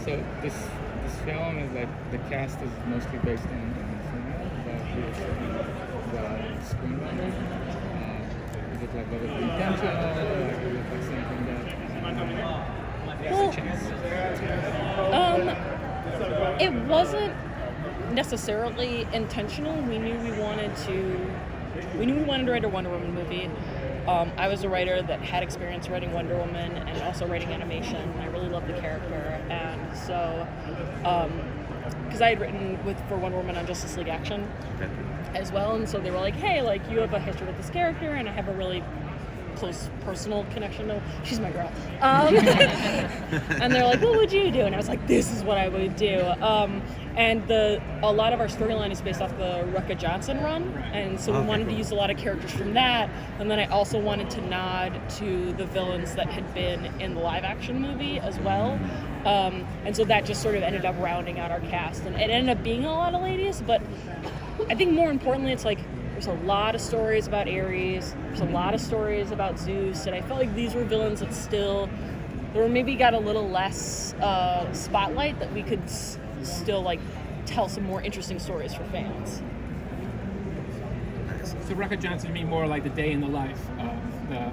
So this film is like the cast is mostly based on female, but the screenwriter. Is it like very intentional? Like is it like something that has a chance? It wasn't necessarily intentional. We knew we wanted to write a Wonder Woman movie. I was a writer that had experience writing Wonder Woman and also writing animation. I really loved the character, and so because I had written for Wonder Woman on Justice League Action as well, and so they were like, "Hey, like you have a history with this character, and I have a really close personal connection to. She's my girl." And they're like, "What would you do?" And I was like, "This is what I would do." And a lot of our storyline is based off the Rucka Johnson run, and so we wanted to use a lot of characters from that. And then I also wanted to nod to the villains that had been in the live-action movie as well. And so that just sort of ended up rounding out our cast, and it ended up being a lot of ladies. But I think more importantly, it's like there's a lot of stories about Ares. There's a lot of stories about Zeus, and I felt like these were villains that still, or maybe got a little less spotlight, that we could still like tell some more interesting stories for fans. So Rucka Johnson, you mean more like the day in the life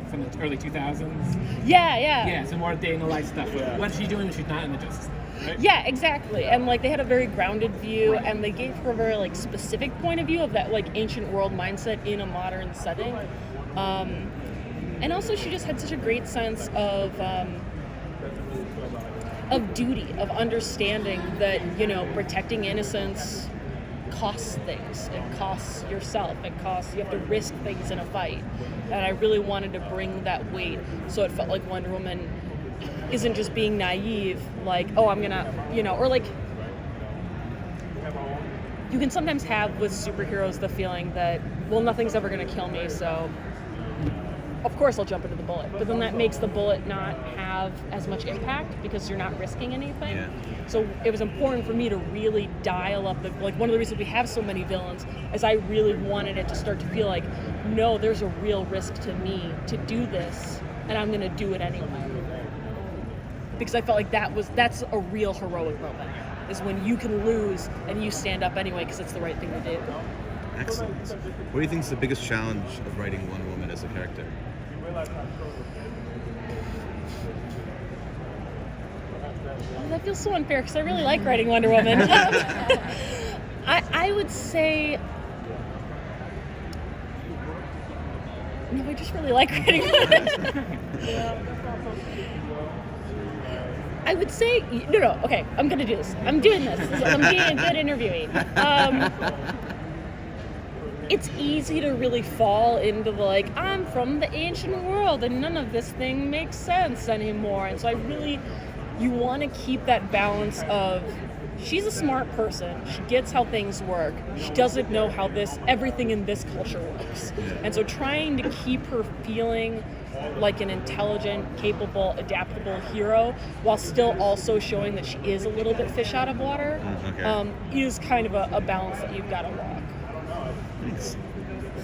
from the early 2000s? Yeah. Yeah, so more day in the life stuff. What's she doing when she's not in the Justice League, right? Yeah, exactly. And like they had a very grounded view, and they gave her a very like specific point of view of that like ancient world mindset in a modern setting. And also she just had such a great sense of duty, of understanding that, you know, protecting innocence costs things. It costs yourself. It costs, you have to risk things in a fight. And I really wanted to bring that weight, so it felt like Wonder Woman isn't just being naive, like, oh, I'm gonna, you know, or like, you can sometimes have with superheroes the feeling that, well, nothing's ever gonna kill me, so of course I'll jump into the bullet. But then that makes the bullet not have as much impact because you're not risking anything. Yeah. So it was important for me to really dial up like one of the reasons we have so many villains is I really wanted it to start to feel like, no, there's a real risk to me to do this, and I'm gonna do it anyway. Because I felt like that's a real heroic moment, is when you can lose and you stand up anyway because it's the right thing to do. Excellent. What do you think is the biggest challenge of writing Wonder Woman as a character? Oh, that feels so unfair because I really like writing Wonder Woman. I would say, no, I just really like writing Wonder Woman. I would say, no, okay, I'm gonna do this. I'm doing this. I'm being a good interviewee. It's easy to really fall into the like, I'm from the ancient world and none of this thing makes sense anymore. And so you want to keep that balance of, she's a smart person. She gets how things work. She doesn't know how everything in this culture works. And so trying to keep her feeling like an intelligent, capable, adaptable hero while still also showing that she is a little bit fish out of water is kind of a balance that you've got to walk.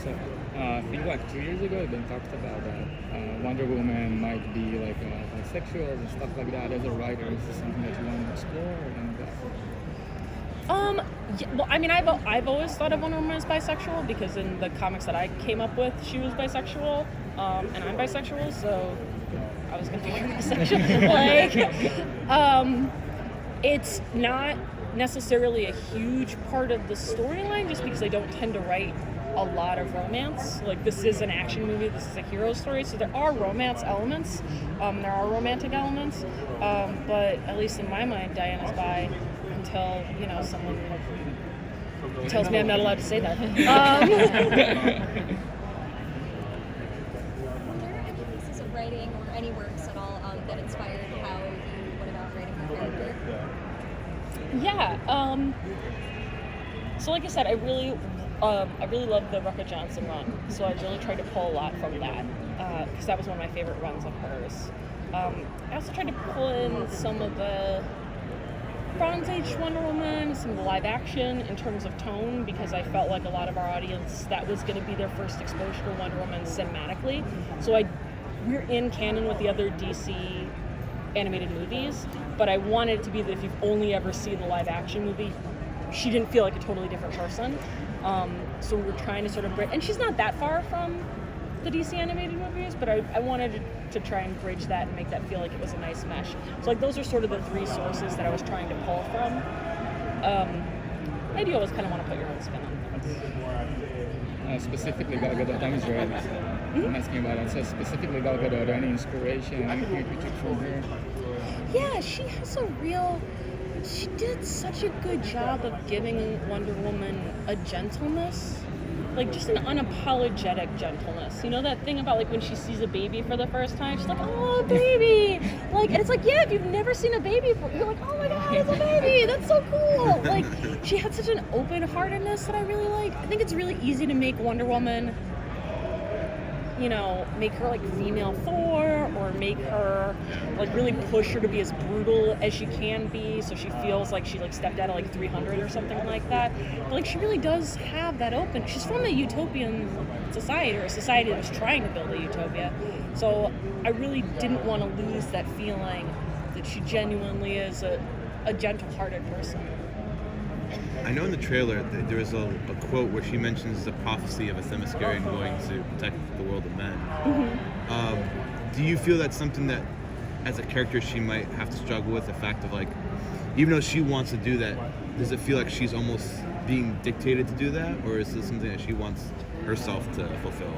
So, I think like 2 years ago, it been talked about that Wonder Woman might be like bisexual and stuff like that. As a writer, is this something that you want to explore? Yeah, well, I mean, I've always thought of Wonder Woman as bisexual because in the comics that I came up with, she was bisexual, and I'm bisexual, so I was gonna be bisexual. Like, it's not necessarily a huge part of the storyline just because I don't tend to write a lot of romance. Like, this is an action movie, this is a hero story, so there are romance elements, there are romantic elements, but at least in my mind, Diana's bi until, you know, someone tells me I'm not allowed to say that. Were there any pieces of writing or any works at all that inspired how you went about writing her character? Yeah. So like I said, I really love the Rucka Johnson run. So I really tried to pull a lot from that because that was one of my favorite runs of hers. I also tried to pull in some of the Bronze Age Wonder Woman, some of the live action in terms of tone, because I felt like a lot of our audience, that was going to be their first exposure to Wonder Woman cinematically. So we're in canon with the other DC animated movies, but I wanted it to be that if you've only ever seen the live action movie, she didn't feel like a totally different person. So we were trying to sort of and she's not that far from the DC animated movies, but I wanted to try and bridge that and make that feel like it was a nice mesh. So like those are sort of the three sources that I was trying to pull from. Maybe you always kind of want to put your own spin on things. Specifically Gal Gadot, I'm Israeli. I'm asking about that. So specifically Gal Gadot, any inspiration, anything you took from her? Yeah, she did such a good job of giving Wonder Woman a gentleness. Like just an unapologetic gentleness. You know that thing about like when she sees a baby for the first time, she's like, oh baby! Like, and it's like, yeah, if you've never seen a baby before, you're like, oh my god, it's a baby! That's so cool! Like, she had such an open-heartedness that I really like. I think it's really easy to make Wonder Woman, you know, make her like female Thor, or make her like really push her to be as brutal as she can be, so she feels like she like stepped out of like 300 or something like that. But like she really does have that open. She's from a utopian society, or a society that was trying to build a utopia. So I really didn't want to lose that feeling that she genuinely is a gentle-hearted person. I know in the trailer that there is a quote where she mentions the prophecy of a Themyscirian going to protect the world of men. Mm-hmm. Do you feel that's something that, as a character, she might have to struggle with, the fact of like, even though she wants to do that, does it feel like she's almost being dictated to do that, or is this something that she wants herself to fulfill?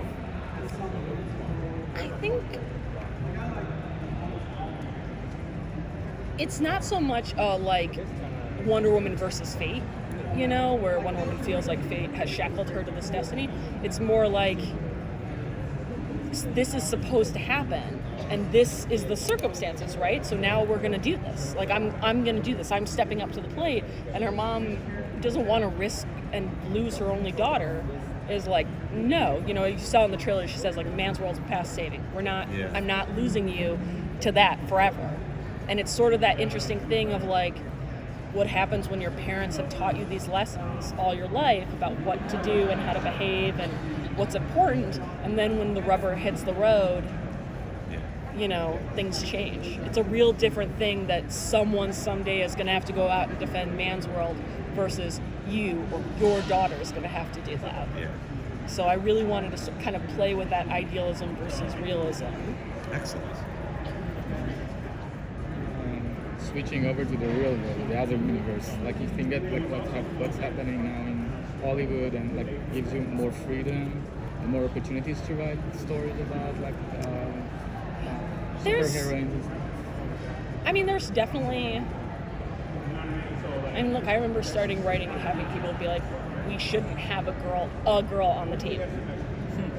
I think it's not so much like Wonder Woman versus fate, you know, where Wonder Woman feels like fate has shackled her to this destiny. It's more like this is supposed to happen, and this is the circumstances, right? So now we're gonna do this. Like I'm gonna do this. I'm stepping up to the plate, and her mom doesn't want to risk and lose her only daughter. Is like, no, you know, you saw in the trailer, she says like, man's world's past saving. I'm not losing you to that forever. And it's sort of that interesting thing of like, what happens when your parents have taught you these lessons all your life about what to do and how to behave and what's important, and then when the rubber hits the road, you know, things change. It's a real different thing that someone someday is going to have to go out and defend man's world versus you or your daughter is going to have to do that. So I really wanted to kind of play with that idealism versus realism. Excellent. Switching over to the real world, the other universe, like you think that like what's happening now in Hollywood and like gives you more freedom and more opportunities to write stories about like superheroines and stuff? I mean, there's definitely. I mean, look, I remember starting writing and having people be like, "We shouldn't have a girl on the team,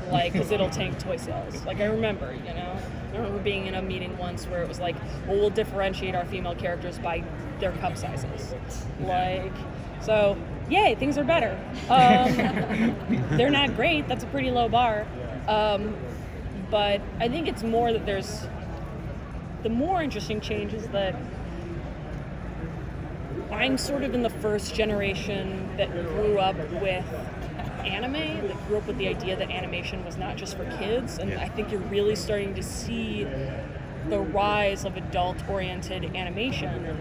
like, because it'll tank toy sales." Like I remember, you know. I remember being in a meeting once where it was like, well, we'll differentiate our female characters by their cup sizes. Like, so, yay, things are better. They're not great. That's a pretty low bar. But I think it's more that there's, the more interesting change is that I'm sort of in the first generation that grew up with anime, that grew up with the idea that animation was not just for kids, and I think you're really starting to see the rise of adult-oriented animation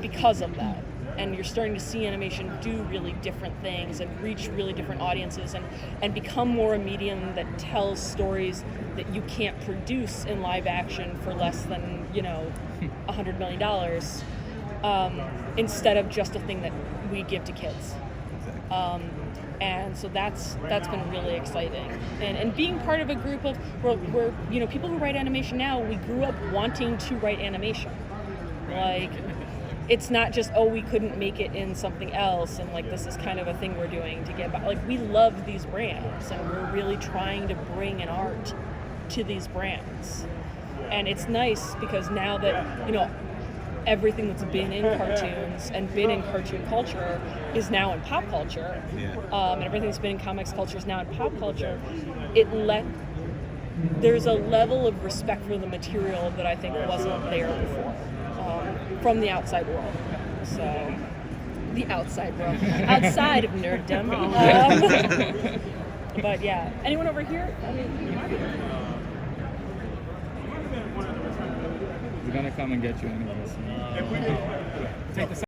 because of that. And you're starting to see animation do really different things and reach really different audiences and become more a medium that tells stories that you can't produce in live action for less than, you know, $100 million, instead of just a thing that we give to kids. And so that's been really exciting. And being part of a group of, we're you know, people who write animation now, we grew up wanting to write animation. Like, it's not just, oh, we couldn't make it in something else, and like this is kind of a thing we're doing to get by. Like, we love these brands, and we're really trying to bring an art to these brands. And it's nice because now that, you know, everything that's been in cartoons and been in cartoon culture is now in pop culture, and everything that's been in comics culture is now in pop culture, there's a level of respect for the material that I think wasn't there before, from the outside world. So, the outside world, outside of nerddom. But yeah, anyone over here? I mean, The gonna come and get you anyways. Take the